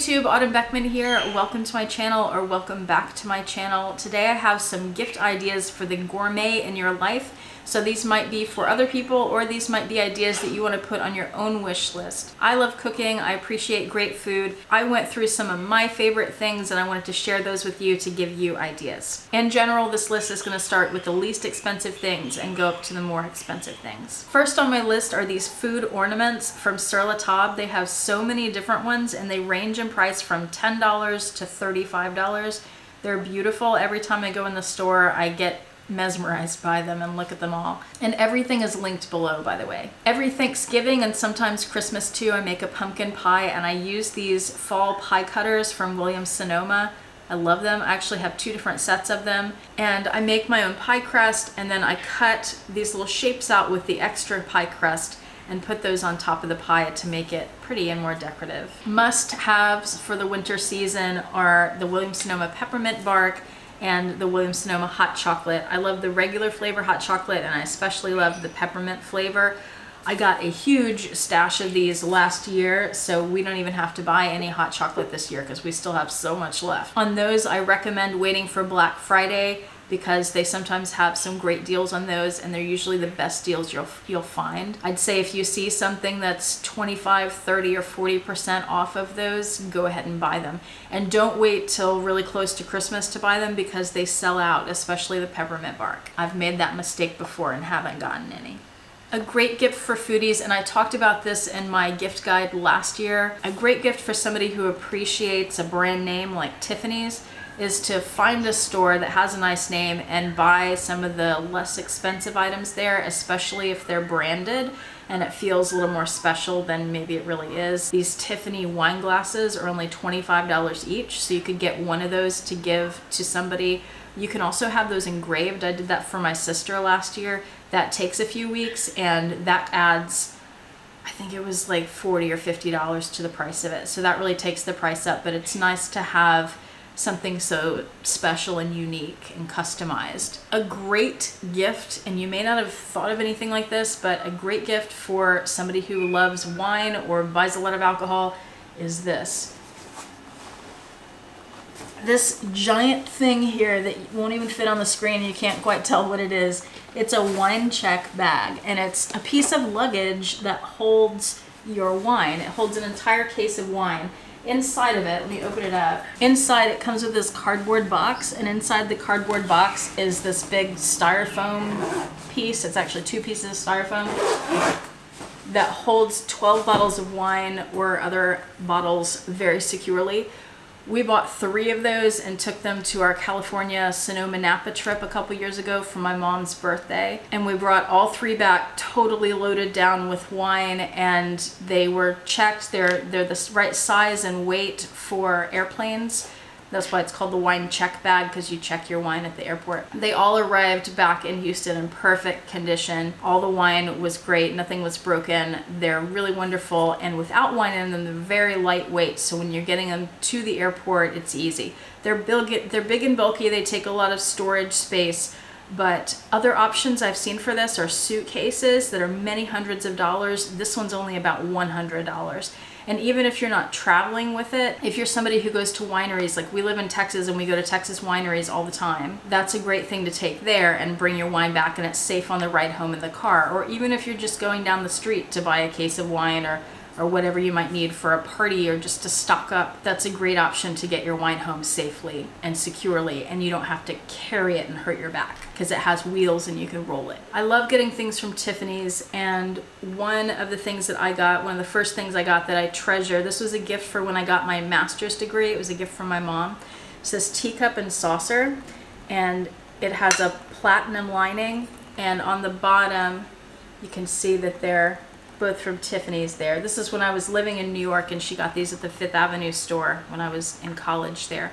YouTube, Autumn Beckman here. Welcome to my channel, or welcome back to my channel. Today I have some gift ideas for the gourmet in your life. So these might be for other people, or these might be ideas that you want to put on your own wish list. I love cooking. I appreciate great food. I went through some of my favorite things and I wanted to share those with you to give you ideas. In general, this list is going to start with the least expensive things and go up to the more expensive things. First on my list are these food ornaments from Sur La Table. They have so many different ones and they range in price from $10 to $35. They're beautiful. Every time I go in the store, I get mesmerized by them and look at them all. And everything is linked below, by the way. Every Thanksgiving and sometimes Christmas too, I make a pumpkin pie and I use these fall pie cutters from Williams-Sonoma. I love them. I actually have two different sets of them. And I make my own pie crust and then I cut these little shapes out with the extra pie crust and put those on top of the pie to make it pretty and more decorative. Must-haves for the winter season are the Williams-Sonoma Peppermint Bark and the Williams-Sonoma hot chocolate. I love the regular flavor hot chocolate and I especially love the peppermint flavor. I got a huge stash of these last year, so we don't even have to buy any hot chocolate this year because we still have so much left. On those, I recommend waiting for Black Friday because they sometimes have some great deals on those and they're usually the best deals you'll find. I'd say if you see something that's 25, 30, or 40% off of those, go ahead and buy them. And don't wait till really close to Christmas to buy them because they sell out, especially the peppermint bark. I've made that mistake before and haven't gotten any. A great gift for foodies, and I talked about this in my gift guide last year, a great gift for somebody who appreciates a brand name like Tiffany's is to find a store that has a nice name and buy some of the less expensive items there, especially if they're branded and it feels a little more special than maybe it really is. These Tiffany wine glasses are only $25 each, so you could get one of those to give to somebody. You can also have those engraved. I did that for my sister last year. That takes a few weeks and that adds, I think it was like $40 or $50 to the price of it. So that really takes the price up, but it's nice to have something so special and unique and customized. A great gift, and you may not have thought of anything like this, but a great gift for somebody who loves wine or buys a lot of alcohol is this. This giant thing here that won't even fit on the screen, you can't quite tell what it is. It's a wine check bag, and it's a piece of luggage that holds your wine. It holds an entire case of wine. Inside of it, let me open it up. Inside it comes with this cardboard box, and inside the cardboard box is this big styrofoam piece. It's actually two pieces of styrofoam that holds 12 bottles of wine or other bottles very securely. We bought 3 of those and took them to our California Sonoma Napa trip a couple years ago for my mom's birthday. And we brought all 3 back totally loaded down with wine, and they were checked. They're the right size and weight for airplanes. That's why it's called the wine check bag, because you check your wine at the airport. They all arrived back in Houston in perfect condition. All the wine was great, nothing was broken. They're really wonderful, and without wine in them, they're very lightweight, so when you're getting them to the airport, it's easy. They're big and bulky, they take a lot of storage space, but other options I've seen for this are suitcases that are many hundreds of dollars. This one's only about $100. And even if you're not traveling with it, if you're somebody who goes to wineries, like we live in Texas and we go to Texas wineries all the time, that's a great thing to take there and bring your wine back, and it's safe on the ride home in the car. Or even if you're just going down the street to buy a case of wine or whatever you might need for a party or just to stock up, that's a great option to get your wine home safely and securely, and you don't have to carry it and hurt your back because it has wheels and you can roll it. I love getting things from Tiffany's, and one of the things that I got, one of the first things I got that I treasure, this was a gift for when I got my master's degree. It was a gift from my mom. It says teacup and saucer, and it has a platinum lining, and on the bottom you can see that they're both from Tiffany's there. This is when I was living in New York, and she got these at the Fifth Avenue store when I was in college there.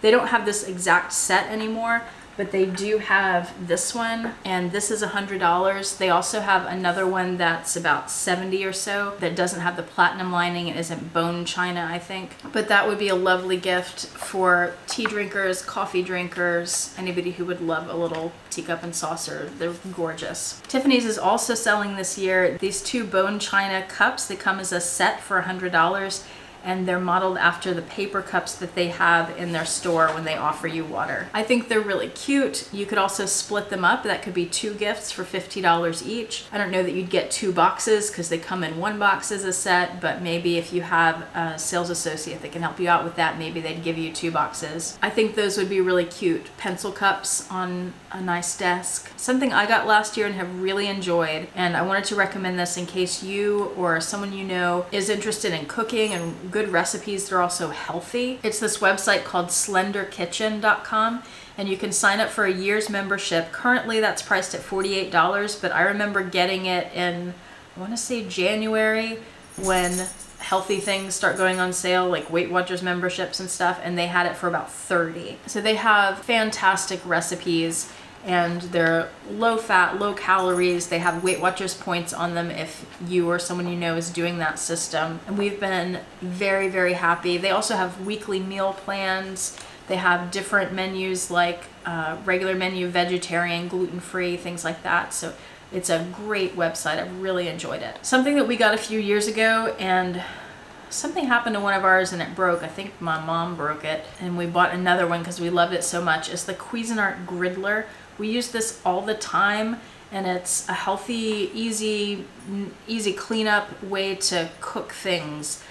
They don't have this exact set anymore, but they do have this one, and this is $100. They also have another one that's about 70 or so that doesn't have the platinum lining. It isn't bone china, I think. But that would be a lovely gift for tea drinkers, coffee drinkers, anybody who would love a little teacup and saucer. They're gorgeous. Tiffany's is also selling this year these 2 bone china cups. They come as a set for $100. and they're modeled after the paper cups that they have in their store when they offer you water. I think they're really cute. You could also split them up. That could be 2 gifts for $50 each. I don't know that you'd get 2 boxes because they come in 1 box as a set, but maybe if you have a sales associate that can help you out with that, maybe they'd give you 2 boxes. I think those would be really cute. Pencil cups on a nice desk. Something I got last year and have really enjoyed, and I wanted to recommend this in case you or someone you know is interested in cooking and good recipes that are also healthy. It's this website called slenderkitchen.com, and you can sign up for a year's membership. Currently that's priced at $48, but I remember getting it in, I want to say January, when healthy things start going on sale, like Weight Watchers memberships and stuff, and they had it for about $30. So they have fantastic recipes, and they're low fat, low calories. They have Weight Watchers points on them if you or someone you know is doing that system. And we've been very, very happy. They also have weekly meal plans. They have different menus like regular menu, vegetarian, gluten-free, things like that. So it's a great website. I've really enjoyed it. Something that we got a few years ago, and something happened to one of ours and it broke. I think my mom broke it, and we bought another one because we loved it so much. It's the Cuisinart Griddler. We use this all the time, and it's a healthy, easy cleanup way to cook things.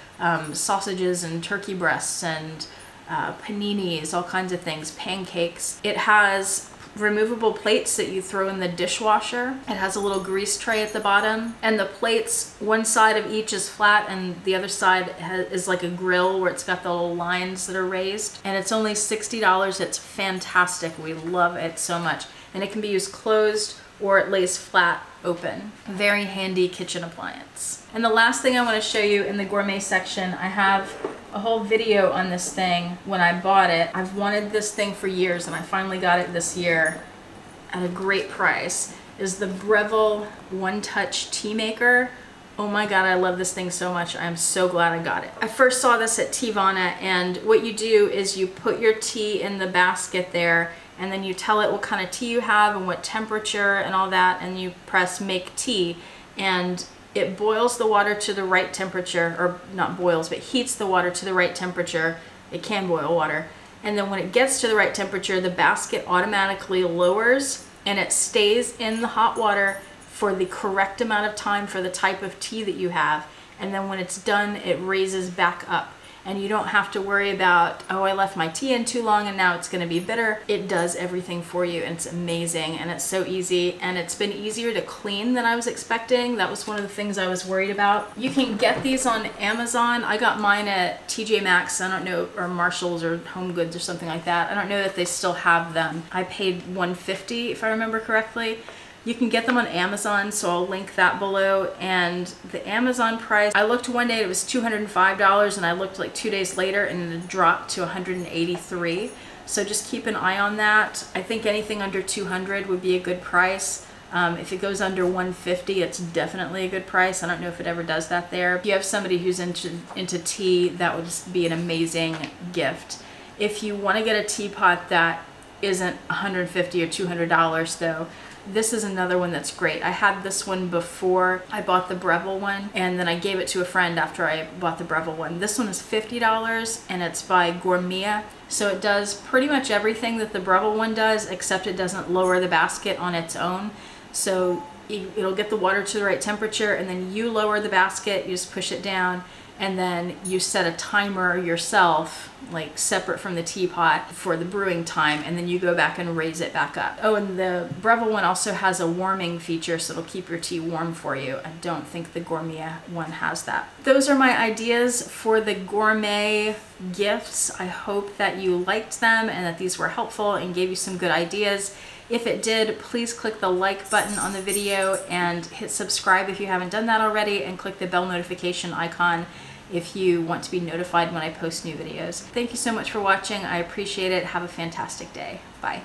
Sausages and turkey breasts and paninis, all kinds of things, pancakes. It has removable plates that you throw in the dishwasher. It has a little grease tray at the bottom, and the plates, one side of each is flat and the other side is like a grill where it's got the little lines that are raised, and it's only $60. It's fantastic. We love it so much, and it can be used closed or it lays flat open. Very handy kitchen appliance. And the last thing I want to show you in the gourmet section, I have a whole video on this thing when I bought it. I've wanted this thing for years, and I finally got it this year at a great price. Is the Breville One Touch Tea Maker. Oh my God, I love this thing so much. I'm so glad I got it. I first saw this at Teavana, and what you do is you put your tea in the basket there, and then you tell it what kind of tea you have and what temperature and all that, and you press make tea, and it boils the water to the right temperature, or not boils, but heats the water to the right temperature. It can boil water. And then when it gets to the right temperature, the basket automatically lowers, and it stays in the hot water for the correct amount of time for the type of tea that you have. And then when it's done, it raises back up. And you don't have to worry about, oh, I left my tea in too long and now it's gonna be bitter. It does everything for you, and it's amazing, and it's so easy, and it's been easier to clean than I was expecting. That was one of the things I was worried about. You can get these on Amazon. I got mine at TJ Maxx, I don't know, or Marshalls or Home Goods or something like that. I don't know that they still have them. I paid $150 if I remember correctly. You can get them on Amazon, so I'll link that below. And the Amazon price, I looked one day, it was $205, and I looked like 2 days later and it dropped to $183. So just keep an eye on that. I think anything under $200 would be a good price. If it goes under $150, it's definitely a good price. I don't know if it ever does that there. If you have somebody who's into tea, that would just be an amazing gift. If you want to get a teapot that isn't $150 or $200 though, this is another one that's great. I had this one before I bought the Breville one, and then I gave it to a friend after I bought the Breville one. This one is $50, and it's by Gourmia. So it does pretty much everything that the Breville one does, except it doesn't lower the basket on its own. So it'll get the water to the right temperature, and then you lower the basket, you just push it down, and then you set a timer yourself, like separate from the teapot, for the brewing time, and then you go back and raise it back up. Oh, and the Breville one also has a warming feature, so it'll keep your tea warm for you. I don't think the Gourmia one has that. Those are my ideas for the gourmet gifts. I hope that you liked them and that these were helpful and gave you some good ideas. If it did, please click the like button on the video and hit subscribe if you haven't done that already, and click the bell notification icon if you want to be notified when I post new videos. Thank you so much for watching. I appreciate it. Have a fantastic day. Bye.